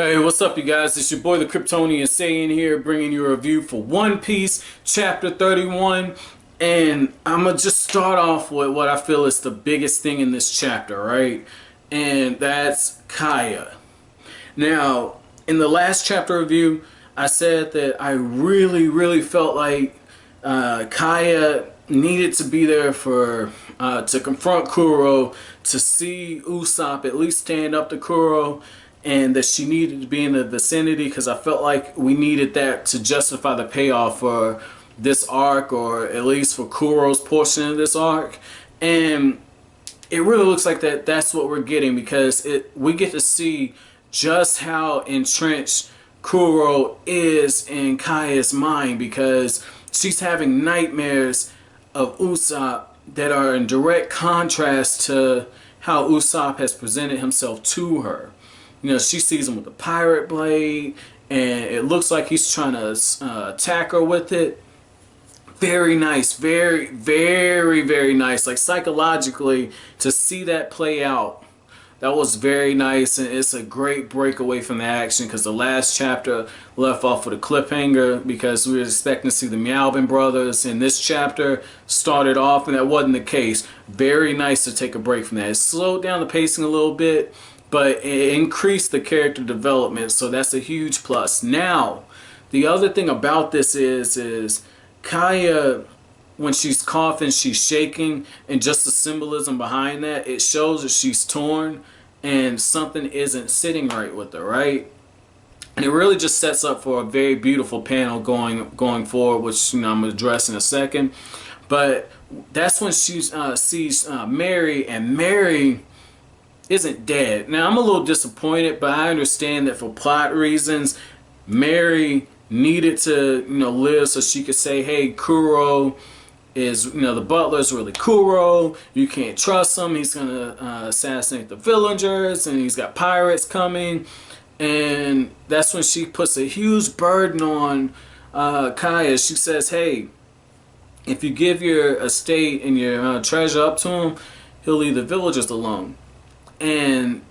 Hey, what's up, you guys? It's your boy, the Kryptonian Saiyan here, bringing you a review for One Piece, Chapter 31. And I'm going to just start off with what I feel is the biggest thing in this chapter, right? And that's Kaya. Now, in the last chapter review, I said that I really felt like Kaya needed to be there for to confront Kuro, to see Usopp at least stand up to Kuro, and that she needed to be in the vicinity because I felt like we needed that to justify the payoff for this arc, or at least for Kuro's portion of this arc. And it really looks like that's what we're getting, because we get to see just how entrenched Kuro is in Kaya's mind, because she's having nightmares of Usopp that are in direct contrast to how Usopp has presented himself to her. You know, she sees him with a pirate blade, and it looks like he's trying to attack her with it. Very nice, very nice. Like, psychologically, to see that play out, that was very nice, and it's a great break away from the action, because the last chapter left off with a cliffhanger because we were expecting to see the Nyaban Brothers, and this chapter started off and that wasn't the case. Very nice to take a break from that. It slowed down the pacing a little bit, but it increased the character development, so that's a huge plus. Now, the other thing about this is Kaya, when she's coughing, she's shaking, and just the symbolism behind that, it shows that she's torn and something isn't sitting right with her, right? And it really just sets up for a very beautiful panel going forward, which, you know, I'm going to address in a second. But that's when she sees Mary, and Mary isn't dead. Now, I'm a little disappointed, but I understand that for plot reasons, Mary needed to, you know, live so she could say, hey, Kuro is, you know, the butler's really Kuro. You can't trust him. He's going to assassinate the villagers, and he's got pirates coming. And that's when she puts a huge burden on Kaya. She says, hey, if you give your estate and your treasure up to him, he'll leave the villagers alone. And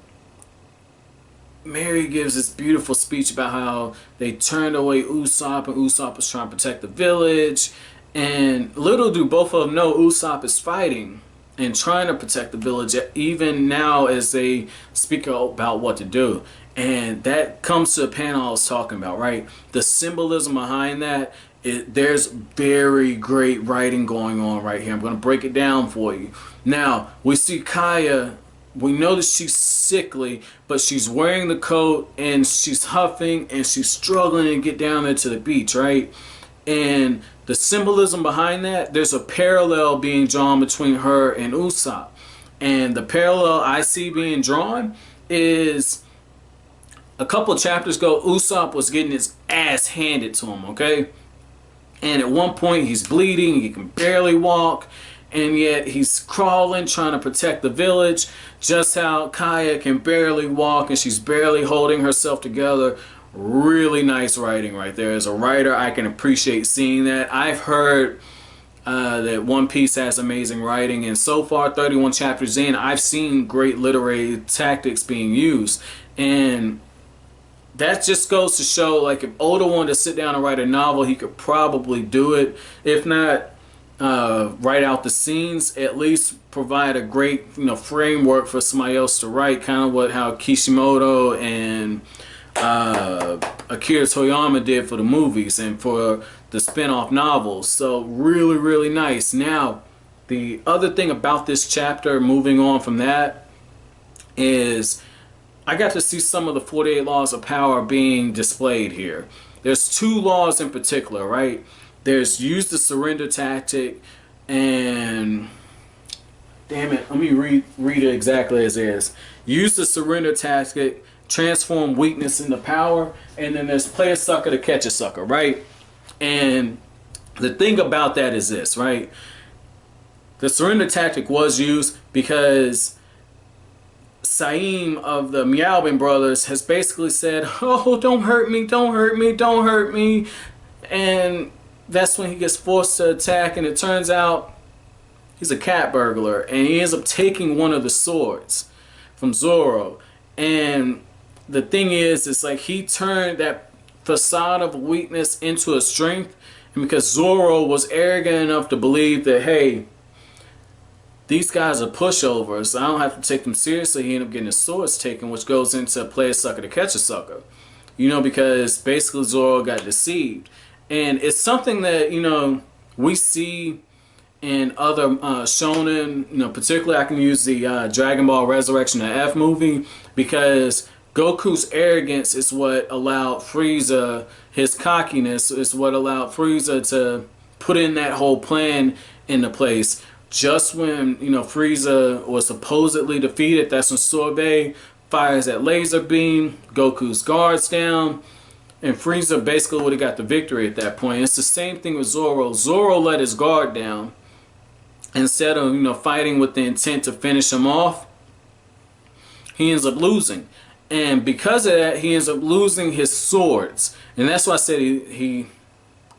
Mary gives this beautiful speech about how they turned away Usopp, and Usopp was trying to protect the village. And little do both of them know, Usopp is fighting and trying to protect the village, even now as they speak about what to do. And that comes to the panel I was talking about, right? The symbolism behind that, there's very great writing going on right here. I'm going to break it down for you. Now, we see Kaya. We know that she's sickly, but she's wearing the coat, and she's huffing, and she's struggling to get down there to the beach, right? And the symbolism behind that, there's a parallel being drawn between her and Usopp. And the parallel I see being drawn is, a couple of chapters ago, Usopp was getting his ass handed to him, okay? And at one point, he's bleeding, he can barely walk, and yet he's crawling, trying to protect the village. Just how Kaya can barely walk, and she's barely holding herself together. Really nice writing right there. As a writer, I can appreciate seeing that. I've heard that One Piece has amazing writing, and so far, 31 chapters in, I've seen great literary tactics being used. And that just goes to show, like, if Oda wanted to sit down and write a novel, he could probably do it. If not write out the scenes, at least provide a great, you know, framework for somebody else to write, kind of how Kishimoto and Akira Toriyama did for the movies and for the spin-off novels. So really nice. Now, the other thing about this chapter, moving on from that, is I got to see some of the 48 laws of power being displayed here. There's two laws in particular, right? There's use the surrender tactic, and damn it, let me read it exactly as is. Use the surrender tactic, transform weakness into power, and then there's play a sucker to catch a sucker, right? And the thing about that is this, right? The surrender tactic was used because Saim of the Nyaban Brothers has basically said, oh, don't hurt me, don't hurt me, don't hurt me. And that's when he gets forced to attack, and it turns out he's a cat burglar, and he ends up taking one of the swords from Zoro. And the thing is, it's like he turned that facade of weakness into a strength. And because Zoro was arrogant enough to believe that, hey, these guys are pushovers, I don't have to take them seriously, he ended up getting his swords taken, which goes into play a sucker to catch a sucker. You know, because basically Zoro got deceived. And it's something that, you know, we see in other shonen, you know, particularly I can use the Dragon Ball Resurrection of F movie, because Goku's arrogance is what allowed Frieza, his cockiness is what allowed Frieza to put in that whole plan into place. Just when, you know, Frieza was supposedly defeated, that's when Sorbet fires that laser beam, Goku's guards down, and Frieza basically would have got the victory at that point. It's the same thing with Zoro. Zoro let his guard down. Instead of, you know, fighting with the intent to finish him off, he ends up losing. And because of that, he ends up losing his swords. And that's why I said he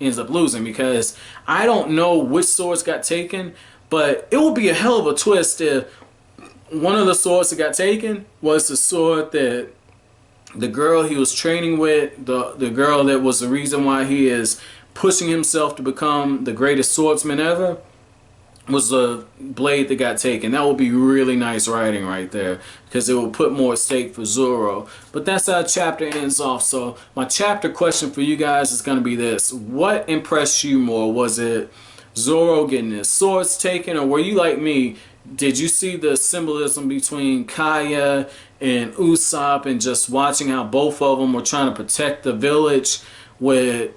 ends up losing, because I don't know which swords got taken, but it would be a hell of a twist if one of the swords that got taken was the sword that the girl he was training with, the girl that was the reason why he is pushing himself to become the greatest swordsman ever, was the blade that got taken. That would be really nice writing right there, because it would put more at stake for Zoro. But that's how the chapter ends off. So my chapter question for you guys is going to be this: what impressed you more? Was it Zoro getting his swords taken, or were you like me? Did you see the symbolism between Kaya and Usopp, and just watching how both of them were trying to protect the village with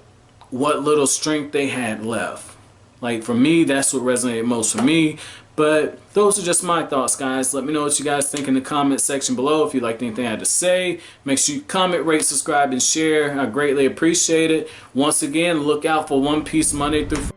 what little strength they had left? Like, for me, that's what resonated most for me. But those are just my thoughts, guys. Let me know what you guys think in the comment section below. If you liked anything I had to say, make sure you comment, rate, subscribe, and share. I greatly appreciate it. Once again, look out for One Piece Monday through Friday.